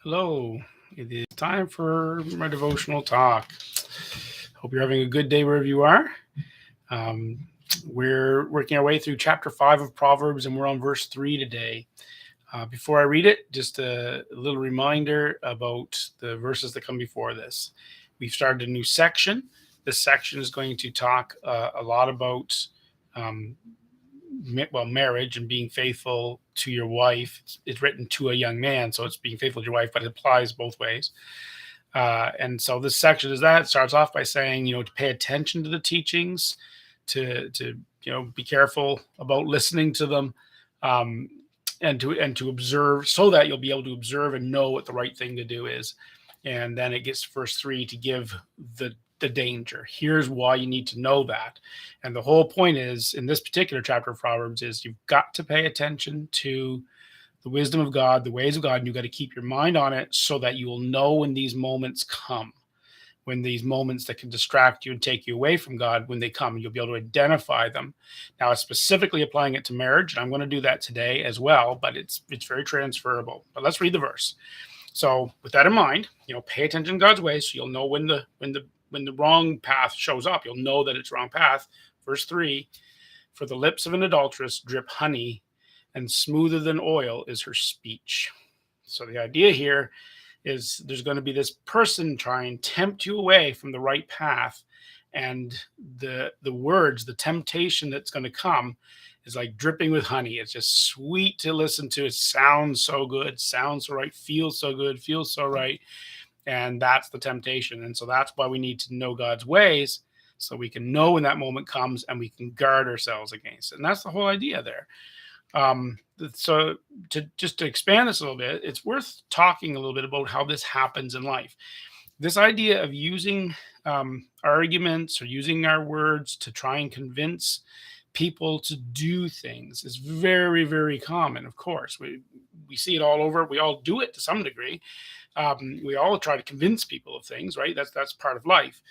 Hello, it is time for my devotional talk. Hope you're having a good day wherever you are. Um, we're working our way through chapter 5 of Proverbs, and we're on verse 3 today. Before I read it, just a little reminder about the verses that come before this. We've started a new section. This section is going to talk a lot about um, marriage and being faithful to your wife. It's written to a young man, so it's being faithful to your wife, but it applies both ways. And so this section is that. It starts off by saying, to pay attention to the teachings, to be careful about listening to them, um, and to observe, so that you'll be able to observe and know what the right thing to do is. And then it gets verse 3 to give the danger. Here's why you need to know that. And the whole point is, in this particular chapter of Proverbs, is you've got to pay attention to the wisdom of God, the ways of God, and you've got to keep your mind on it so that you will know when these moments come, when these moments that can distract you and take you away from God, when they come, you'll be able to identify them. Now, specifically applying it to marriage, and I'm going to do that today as well, but it's very transferable. But let's read the verse. So with that in mind, pay attention to God's ways so you'll know when the wrong path shows up. You'll know that it's wrong path. Verse 3, for the lips of an adulteress drip honey, and smoother than oil is her speech. So the idea here is there's going to be this person trying to tempt you away from the right path, and the words, the temptation that's going to come is like dripping with honey. It's just sweet to listen to. It sounds so good, sounds so right, feels so good, feels so right. And that's the temptation. And so that's why we need to know God's ways, so we can know when that moment comes and we can guard ourselves against it. And that's the whole idea there. So to expand this a little bit, it's worth talking a little bit about how this happens in life. This idea of using arguments or using our words to try and convince people to do things is very, very common. Of course, we see it all over. We all do it to some degree. We all try to convince people of things, right? That's part of life.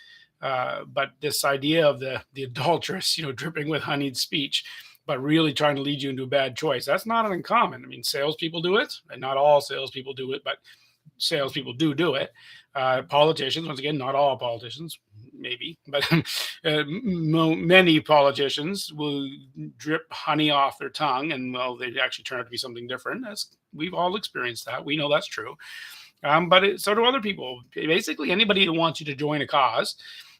But this idea of the adulteress, dripping with honeyed speech, but really trying to lead you into a bad choice, that's not uncommon. I mean, salespeople do it, and not all salespeople do it, but salespeople do it. Politicians, once again, not all politicians, maybe, but many politicians will drip honey off their tongue, and well, they actually turn out to be something different. As we've all experienced that, we know that's true. But so do other people. Basically, anybody that wants you to join a cause,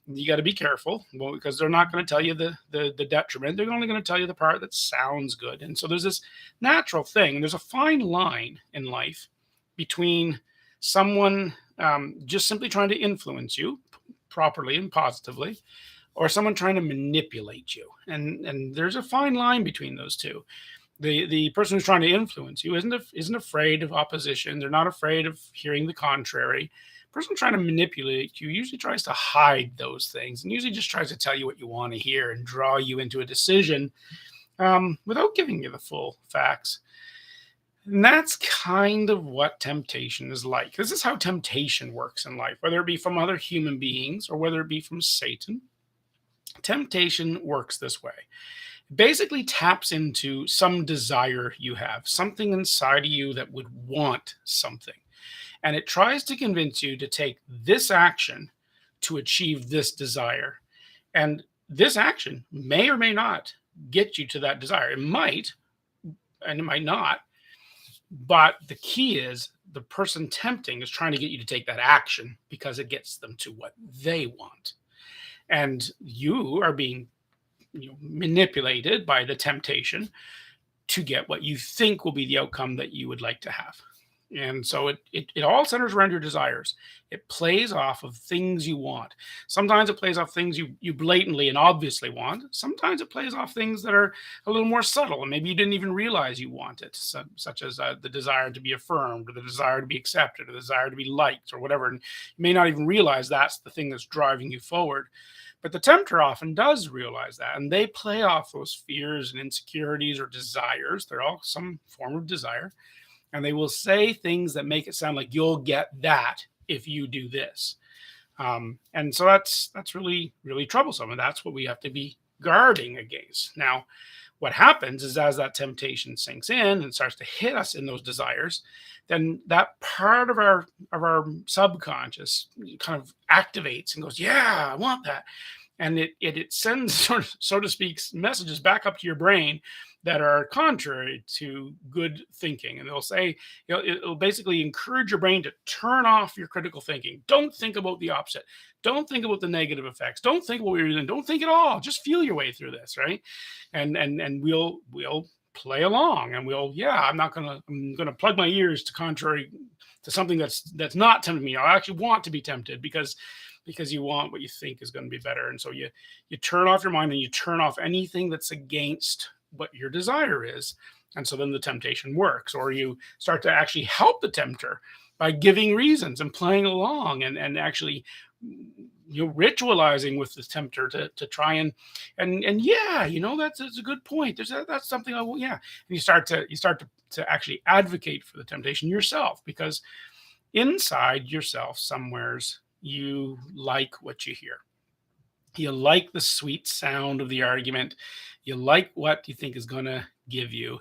you got to be careful, because they're not going to tell you the detriment. They're only going to tell you the part that sounds good. And so there's this natural thing, and there's a fine line in life between someone just simply trying to influence you properly and positively, or someone trying to manipulate you. And there's a fine line between those two. The person who's trying to influence you isn't afraid of opposition. They're not afraid of hearing the contrary. The person trying to manipulate you usually tries to hide those things, and usually just tries to tell you what you want to hear and draw you into a decision without giving you the full facts. And that's kind of what temptation is like. This is how temptation works in life, whether it be from other human beings or whether it be from Satan. Temptation works this way. Basically taps into some desire you have, something inside of you that would want something. And it tries to convince you to take this action to achieve this desire. And this action may or may not get you to that desire. It might, and it might not. But the key is the person tempting is trying to get you to take that action because it gets them to what they want. And you are being manipulated by the temptation to get what you think will be the outcome that you would like to have. And so it all centers around your desires. It plays off of things you want. Sometimes it plays off things you blatantly and obviously want. Sometimes it plays off things that are a little more subtle, and maybe you didn't even realize you want it, such as the desire to be affirmed, or the desire to be accepted, or the desire to be liked, or whatever. And you may not even realize that's the thing that's driving you forward. But the tempter often does realize that, and they play off those fears and insecurities or desires. They're all some form of desire. And they will say things that make it sound like you'll get that if you do this. And so that's really, really troublesome. And that's what we have to be guarding against. Now, What happens is as that temptation sinks in and starts to hit us in those desires, then that part of our subconscious kind of activates and goes, "Yeah, I want that." And it sends sort of, so to speak, messages back up to your brain that are contrary to good thinking, and they'll say, it'll basically encourage your brain to turn off your critical thinking. Don't think about the opposite. Don't think about the negative effects. Don't think what you're doing. Don't think at all. Just feel your way through this, right? And we'll play along, and I'm gonna plug my ears to contrary to something that's not tempting me. I actually want to be tempted because you want what you think is going to be better. And so you turn off your mind and you turn off anything that's against what your desire is. And so then the temptation works, or you start to actually help the tempter by giving reasons and playing along, and actually ritualizing with the tempter to try and yeah, that's a good point. That's something I will, yeah. And you start to actually advocate for the temptation yourself, because inside yourself somewheres you like what you hear. You like the sweet sound of the argument. You like what you think is going to give you,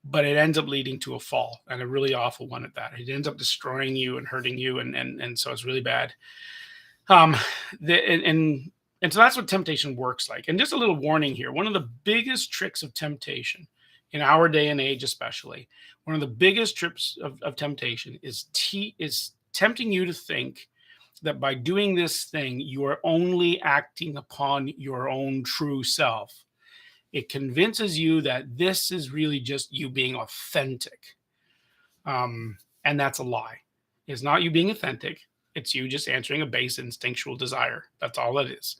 but it ends up leading to a fall, and a really awful one at that. It ends up destroying you and hurting you, and so it's really bad. Um, and so that's what temptation works like. And just a little warning here: one of the biggest tricks of temptation in our day and age, especially, one of the biggest tricks of temptation is tempting you to think that by doing this thing, you are only acting upon your own true self. It convinces you that this is really just you being authentic. And that's a lie. It's not you being authentic. It's you just answering a base instinctual desire. That's all it is.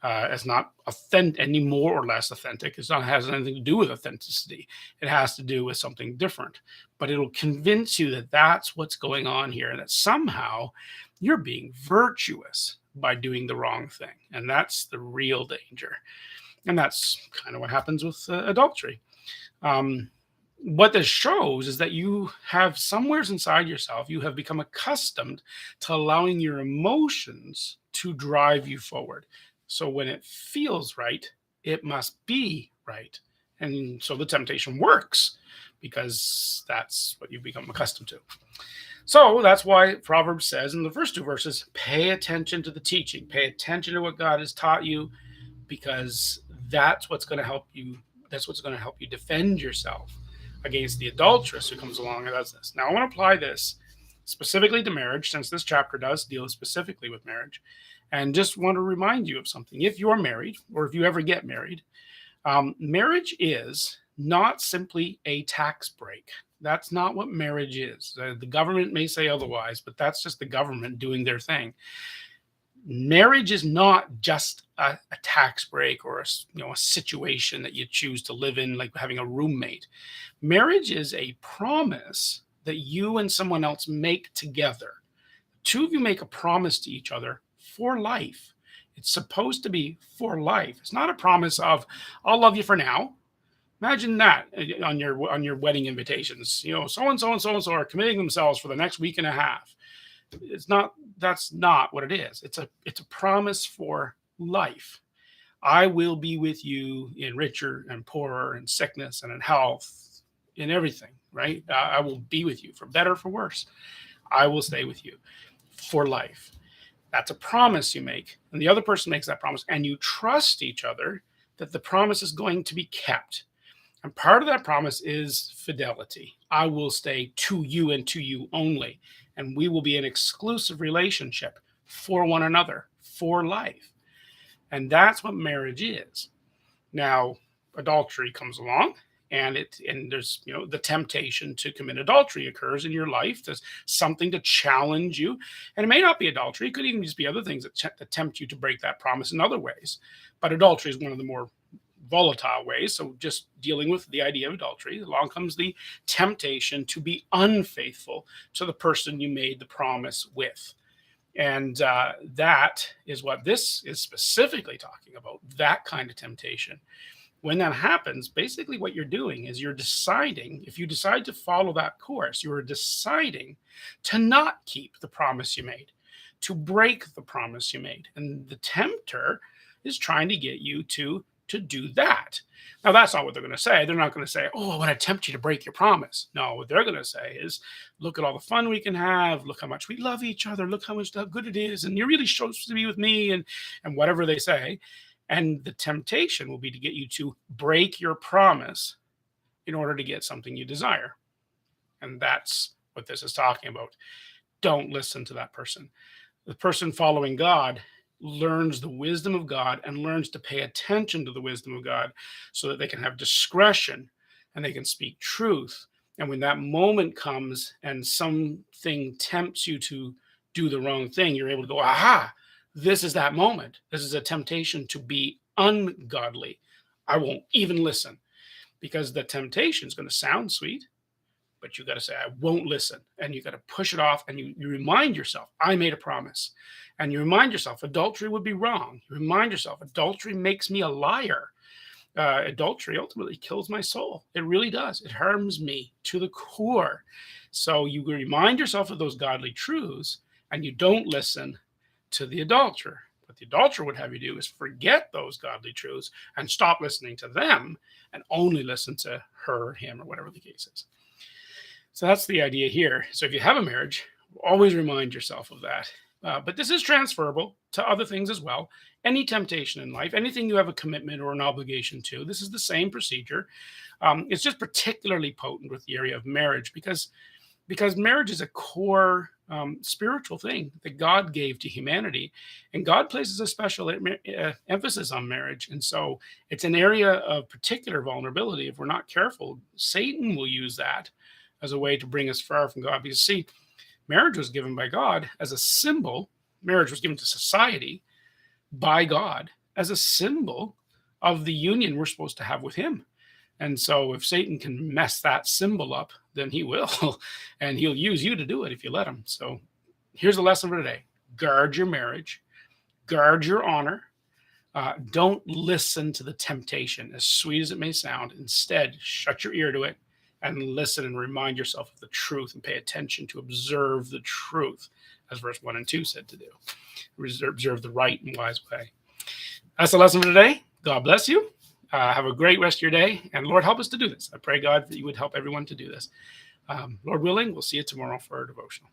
It's not authentic, any more or less authentic. It's not has anything to do with authenticity. It has to do with something different. But it'll convince you that that's what's going on here, and that somehow you're being virtuous by doing the wrong thing. And that's the real danger. And that's kind of what happens with adultery. What this shows is that you have somewheres inside yourself, you have become accustomed to allowing your emotions to drive you forward. So when it feels right, it must be right. And so the temptation works because that's what you've become accustomed to. So that's why Proverbs says in the first two verses, pay attention to the teaching, pay attention to what God has taught you, because that's what's going to help you. That's what's going to help you defend yourself against the adulteress who comes along and does this. Now, I want to apply this specifically to marriage, since this chapter does deal specifically with marriage, and just want to remind you of something. If you're married, or if you ever get married, marriage is not simply a tax break. That's not what marriage is. The government may say otherwise, but that's just the government doing their thing. Marriage is not just a tax break or a situation that you choose to live in, like having a roommate. Marriage is a promise that you and someone else make together. Two of you make a promise to each other for life. It's supposed to be for life. It's not a promise of "I'll love you for now." Imagine that on your wedding invitations. So and so and so and so are committing themselves for the next week and a half. It's not. That's not what it is. It's a promise for life. I will be with you in richer and poorer, in sickness and in health, in everything. Right? I will be with you for better, for worse. I will stay with you for life. That's a promise you make, and the other person makes that promise, and you trust each other that the promise is going to be kept. And part of that promise is fidelity. I will stay to you and to you only. And we will be an exclusive relationship for one another, for life. And that's what marriage is. Now, adultery comes along, and there's the temptation to commit adultery occurs in your life. There's something to challenge you. And it may not be adultery. It could even just be other things that tempt you to break that promise in other ways. But adultery is one of the more volatile ways. So just dealing with the idea of adultery, along comes the temptation to be unfaithful to the person you made the promise with. And that is what this is specifically talking about, that kind of temptation. When that happens, basically what you're doing is you're deciding, if you decide to follow that course, you're deciding to not keep the promise you made, to break the promise you made. And the tempter is trying to get you to to do that. Now, that's not what they're going to say. They're not going to say, oh, I want to tempt you to break your promise. No, what they're going to say is, look at all the fun we can have. Look how much we love each other. Look how good it is. And you're really supposed to be with me, and whatever they say. And the temptation will be to get you to break your promise in order to get something you desire. And that's what this is talking about. Don't listen to that person. The person following God learns the wisdom of God and learns to pay attention to the wisdom of God so that they can have discretion and they can speak truth. And when that moment comes and something tempts you to do the wrong thing, you're able to go, aha, this is that moment. This is a temptation to be ungodly. I won't even listen, because the temptation is going to sound sweet, but you got to say, I won't listen. And you got to push it off. And you remind yourself, I made a promise. And you remind yourself, adultery would be wrong. You remind yourself, adultery makes me a liar. Adultery ultimately kills my soul. It really does. It harms me to the core. So you remind yourself of those godly truths, and you don't listen to the adulterer. What the adulterer would have you do is forget those godly truths and stop listening to them and only listen to her, him, or whatever the case is. So that's the idea here. So if you have a marriage, always remind yourself of that. But this is transferable to other things as well. Any temptation in life, anything you have a commitment or an obligation to, this is the same procedure. It's just particularly potent with the area of marriage because marriage is a core spiritual thing that God gave to humanity. And God places a special emphasis on marriage. And so it's an area of particular vulnerability. If we're not careful, Satan will use that as a way to bring us far from God. Because see, marriage was given by God as a symbol. Marriage was given to society by God as a symbol of the union we're supposed to have with him. And so if Satan can mess that symbol up, then he will. And he'll use you to do it if you let him. So here's the lesson for today. Guard your marriage. Guard your honor. Don't listen to the temptation, as sweet as it may sound. Instead, shut your ear to it and listen and remind yourself of the truth and pay attention to observe the truth, as verse 1 and 2 said to do. Observe the right and wise way. That's the lesson for today. God bless you. Have a great rest of your day. And Lord, help us to do this. I pray, God, that you would help everyone to do this. Lord willing, we'll see you tomorrow for our devotional.